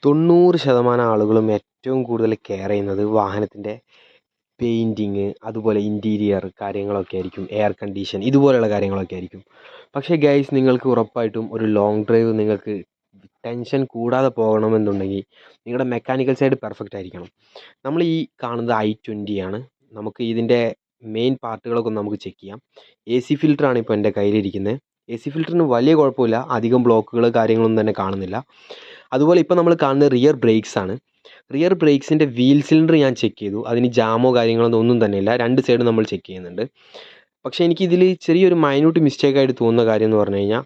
90% ആളുകളും ഏറ്റവും കൂടുതൽ കെയർ ചെയ്യുന്നത് വാഹനത്തിൻ്റെ പെയിൻറ്റിങ്, അതുപോലെ ഇൻറ്റീരിയർ കാര്യങ്ങളൊക്കെ ആയിരിക്കും, എയർ കണ്ടീഷൻ ഇതുപോലെയുള്ള കാര്യങ്ങളൊക്കെ ആയിരിക്കും. പക്ഷേ ഗൈസ്, നിങ്ങൾക്ക് ഉറപ്പായിട്ടും ഒരു ലോങ് ഡ്രൈവ് നിങ്ങൾക്ക് ടെൻഷൻ കൂടാതെ പോകണമെന്നുണ്ടെങ്കിൽ നിങ്ങളുടെ മെക്കാനിക്കൽ സൈഡ് പെർഫെക്റ്റ് ആയിരിക്കണം. നമ്മൾ ഈ കാണുന്നത് i20 ആണ്. നമുക്ക് ഇതിൻ്റെ മെയിൻ പാർട്ടുകളൊക്കെ ഒന്ന് നമുക്ക് ചെക്ക് ചെയ്യാം. AC ഫിൽറ്ററാണ് ഇപ്പോൾ എൻ്റെ കയ്യിലിരിക്കുന്നത്. AC ഫിൽറ്ററിന് വലിയ കുഴപ്പമില്ല, അധികം ബ്ലോക്കുകൾ കാര്യങ്ങളൊന്നും തന്നെ കാണുന്നില്ല. അതുപോലെ ഇപ്പോൾ നമ്മൾ കാണുന്നത് റിയർ ബ്രേക്സ് ആണ്. റിയർ ബ്രേക്സിൻ്റെ വീൽ സിലിണ്ടർ ഞാൻ ചെക്ക് ചെയ്തു. അതിന് ജാമോ കാര്യങ്ങളൊന്നും ഒന്നും തന്നെ ഇല്ല. രണ്ട് സൈഡ് നമ്മൾ ചെക്ക് ചെയ്യുന്നുണ്ട്. പക്ഷേ എനിക്കിതിൽ ചെറിയൊരു മൈന്യൂട്ട് മിസ്റ്റേക്കായിട്ട് തോന്നുന്ന കാര്യം എന്ന് പറഞ്ഞു കഴിഞ്ഞാൽ,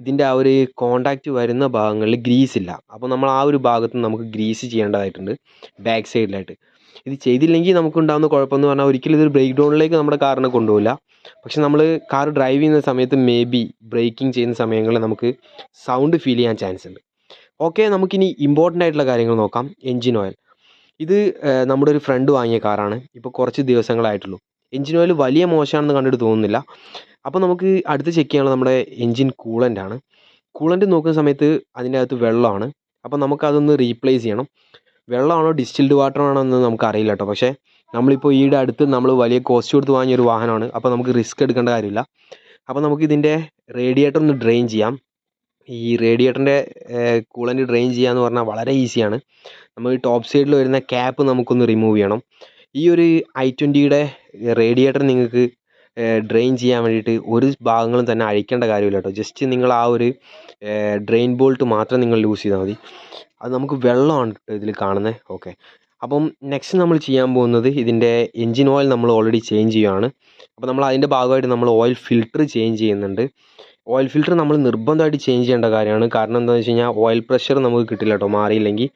ഇതിൻ്റെ ആ ഒരു കോണ്ടാക്റ്റ് വരുന്ന ഭാഗങ്ങളിൽ ഗ്രീസ് ഇല്ല. അപ്പോൾ നമ്മൾ ആ ഒരു ഭാഗത്ത് നമുക്ക് ഗ്രീസ് ചെയ്യേണ്ടതായിട്ടുണ്ട് ബാക്ക് സൈഡിലായിട്ട്. ഇത് ചെയ്തില്ലെങ്കിൽ നമുക്കുണ്ടാകുന്ന കുഴപ്പമെന്ന് പറഞ്ഞാൽ, ഒരിക്കലും ഇതൊരു ബ്രേക്ക് ഡൗണിലേക്ക് നമ്മുടെ കാറിനെ കൊണ്ടുപോകില്ല. പക്ഷെ നമ്മൾ കാർ ഡ്രൈവ് ചെയ്യുന്ന സമയത്ത് ബ്രേക്കിംഗ് ചെയ്യുന്ന സമയങ്ങളിൽ നമുക്ക് സൗണ്ട് ഫീൽ ചെയ്യാൻ ചാൻസ് ഉണ്ട്. ഓക്കെ, നമുക്കിനി ഇമ്പോർട്ടൻ്റ് ആയിട്ടുള്ള കാര്യങ്ങൾ നോക്കാം. Engine oil. ഇത് നമ്മുടെ ഒരു ഫ്രണ്ട് വാങ്ങിയ കാറാണ്. ഇപ്പോൾ കുറച്ച് ദിവസങ്ങളായിട്ടുള്ളൂ. എൻജിൻ ഓയിൽ വലിയ മോശമാണെന്ന് കണ്ടിട്ട് തോന്നുന്നില്ല. അപ്പോൾ നമുക്ക് അടുത്ത് ചെക്ക് ചെയ്യാനുള്ളത് നമ്മുടെ എൻജിൻ കൂളൻ്റ് ആണ്. കൂളൻ്റ് നോക്കുന്ന സമയത്ത് അതിൻ്റെ അകത്ത് വെള്ളമാണ്. അപ്പോൾ നമുക്കതൊന്ന് റീപ്ലേസ് ചെയ്യണം. വെള്ളമാണോ ഡിസ്റ്റിൽഡ് വാട്ടർ ആണോ എന്ന് നമുക്ക് അറിയില്ല കേട്ടോ. പക്ഷേ നമ്മളിപ്പോൾ ഈയിടെ അടുത്ത് നമ്മൾ വലിയ കോസ്റ്റ് കൊടുത്ത് വാങ്ങിയൊരു വാഹനമാണ്. അപ്പോൾ നമുക്ക് റിസ്ക് എടുക്കേണ്ട കാര്യമില്ല. അപ്പോൾ നമുക്ക് ഇതിൻ്റെ റേഡിയേറ്റർ ഒന്ന് ഡ്രെയിൻ ചെയ്യാം. ഈ റേഡിയേറ്ററിൻ്റെ കൂളൻ്റ് ഡ്രെയിൻ ചെയ്യുക എന്ന് പറഞ്ഞാൽ വളരെ ഈസിയാണ്. നമ്മൾ ടോപ്പ് സൈഡിൽ വരുന്ന ക്യാപ്പ് നമുക്കൊന്ന് റിമൂവ് ചെയ്യണം. ഈ ഒരു i20യുടെ റേഡിയേറ്റർ നിങ്ങൾക്ക് ഡ്രെയിൻ ചെയ്യാൻ വേണ്ടിയിട്ട് ഒരു ഭാഗങ്ങളും തന്നെ അഴിക്കേണ്ട കാര്യമില്ല കേട്ടോ. ജസ്റ്റ് നിങ്ങൾ ആ ഒരു ഡ്രെയിൻ ബോൾട്ട് മാത്രം നിങ്ങൾ യൂസ് ചെയ്താൽ മതി. അത് നമുക്ക് വെള്ളമാണ് ഇതിൽ കാണുന്നത്. ഓക്കെ, അപ്പം നെക്സ്റ്റ് നമ്മൾ ചെയ്യാൻ പോകുന്നത് ഇതിൻ്റെ എൻജിൻ ഓയിൽ നമ്മൾ ഓൾറെഡി ചേഞ്ച് ചെയ്യുകയാണ്. അപ്പോൾ നമ്മൾ അതിൻ്റെ ഭാഗമായിട്ട് നമ്മൾ ഓയിൽ ഫിൽറ്റർ ചേഞ്ച് ചെയ്യുന്നുണ്ട്. ഓയിൽ ഫിൽറ്റർ നമ്മൾ നിർബന്ധമായിട്ട് ചേഞ്ച് ചെയ്യേണ്ട കാര്യമാണ്. കാരണം എന്താണെന്ന് വെച്ച് കഴിഞ്ഞാൽ ഓയിൽ പ്രഷർ നമുക്ക് കിട്ടില്ല കേട്ടോ മാറിയില്ലെങ്കിൽ.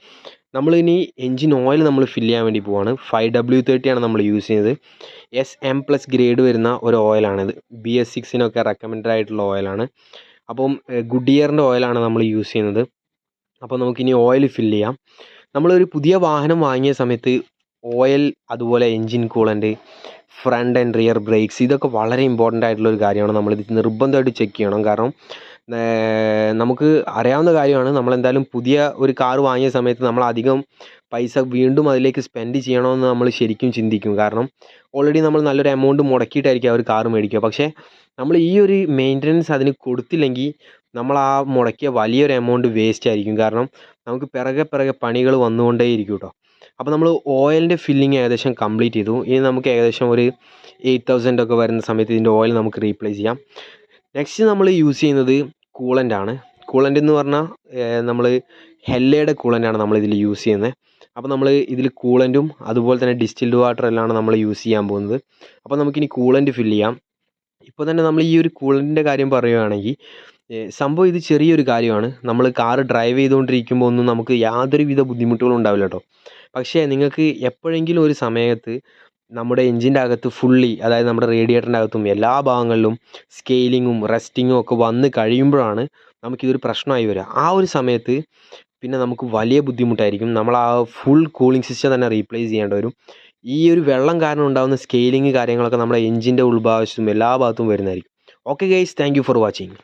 നമ്മളിനി എൻജിൻ ഓയിൽ നമ്മൾ ഫില്ല് ചെയ്യാൻ വേണ്ടി പോവാണ്. 5W30 ആണ് നമ്മൾ യൂസ് ചെയ്യുന്നത്. SM+ ഗ്രേഡ് വരുന്ന ഒരു ഓയിലാണിത്. BS6-നൊക്കെ റെക്കമെൻഡഡ് ആയിട്ടുള്ള ഓയിലാണ്. അപ്പം ഗുഡിയറിൻ്റെ ഓയിലാണ് നമ്മൾ യൂസ് ചെയ്യുന്നത്. അപ്പോൾ നമുക്കിനി ഓയിൽ ഫില്ല് ചെയ്യാം. നമ്മളൊരു പുതിയ വാഹനം വാങ്ങിയ സമയത്ത് ഓയിൽ, അതുപോലെ engine coolant, front and rear brakes, ഇതൊക്കെ വളരെ ഇമ്പോർട്ടൻ്റ് ആയിട്ടുള്ളൊരു കാര്യമാണ്. നമ്മളിത് നിർബന്ധമായിട്ട് ചെക്ക് ചെയ്യണം. കാരണം നമുക്ക് അറിയാവുന്ന കാര്യമാണ്, നമ്മളെന്തായാലും പുതിയ ഒരു കാർ വാങ്ങിയ സമയത്ത് നമ്മൾ അധികം പൈസ വീണ്ടും അതിലേക്ക് സ്പെൻഡ് ചെയ്യണമെന്ന് നമ്മൾ ശരിക്കും ചിന്തിക്കും. കാരണം ഓൾറെഡി നമ്മൾ നല്ലൊരു എമൗണ്ട് മുടക്കിയിട്ടായിരിക്കും ആ ഒരു കാർ മേടിക്കുക. പക്ഷേ നമ്മൾ ഈ ഒരു മെയിൻ്റനൻസ് അതിന് കൊടുത്തില്ലെങ്കിൽ നമ്മൾ ആ മുടക്കിയ വലിയൊരു എമൗണ്ട് വേസ്റ്റ് ആയിരിക്കും. കാരണം നമുക്ക് പിറകെ പണികൾ വന്നുകൊണ്ടേയിരിക്കും കേട്ടോ. അപ്പോൾ നമ്മൾ ഓയിലിൻ്റെ ഫില്ലിങ് ഏകദേശം കംപ്ലീറ്റ് ചെയ്തു. ഇനി നമുക്ക് ഏകദേശം ഒരു 8,000 ഒക്കെ വരുന്ന സമയത്ത് ഇതിൻ്റെ ഓയിൽ നമുക്ക് റീപ്ലേസ് ചെയ്യാം. നെക്സ്റ്റ് നമ്മൾ യൂസ് ചെയ്യുന്നത് കൂളൻ്റ് ആണ്. കൂളൻ്റ് എന്ന് പറഞ്ഞാൽ നമ്മൾ ഹെല്ലയുടെ കൂളൻ്റാണ് നമ്മളിതിൽ യൂസ് ചെയ്യുന്നത്. അപ്പോൾ നമ്മൾ ഇതിൽ കൂളൻറ്റും അതുപോലെ തന്നെ ഡിസ്റ്റിൽഡ് വാട്ടർ എല്ലാമാണ് നമ്മൾ യൂസ് ചെയ്യാൻ പോകുന്നത്. അപ്പോൾ നമുക്കിനി കൂളൻ്റ് ഫില്ല് ചെയ്യാം. ഇപ്പോൾ തന്നെ നമ്മൾ ഈ ഒരു കൂളൻറ്റിൻ്റെ കാര്യം പറയുകയാണെങ്കിൽ, സംഭവം ഇത് ചെറിയൊരു കാര്യമാണ്. നമ്മൾ കാർ ഡ്രൈവ് ചെയ്തുകൊണ്ടിരിക്കുമ്പോൾ ഒന്നും നമുക്ക് യാതൊരുവിധ ബുദ്ധിമുട്ടുകളും ഉണ്ടാവില്ല കേട്ടോ. പക്ഷേ നിങ്ങൾക്ക് എപ്പോഴെങ്കിലും ഒരു സമയത്ത് നമ്മുടെ എൻജിൻ്റെ അകത്ത് ഫുള്ളി, അതായത് നമ്മുടെ റേഡിയേറ്ററിൻ്റെ അകത്തും എല്ലാ ഭാഗങ്ങളിലും സ്കെയിലിങ്ങും റസ്റ്റിങ്ങും ഒക്കെ വന്ന് കഴിയുമ്പോഴാണ് നമുക്കിതൊരു പ്രശ്നമായി വരിക. ആ ഒരു സമയത്ത് പിന്നെ നമുക്ക് വലിയ ബുദ്ധിമുട്ടായിരിക്കും. നമ്മൾ ആ ഫുൾ കൂളിംഗ് സിസ്റ്റം തന്നെ റീപ്ലേസ് ചെയ്യേണ്ടി വരും. ഈ ഒരു വെള്ളം കാരണം ഉണ്ടാകുന്ന സ്കെയിലിങ് കാര്യങ്ങളൊക്കെ നമ്മുടെ എൻജിൻ്റെ ഉൾഭാഗത്തും എല്ലാ ഭാഗത്തും വരുന്നതായിരിക്കും. Okay guys, thank you for watching.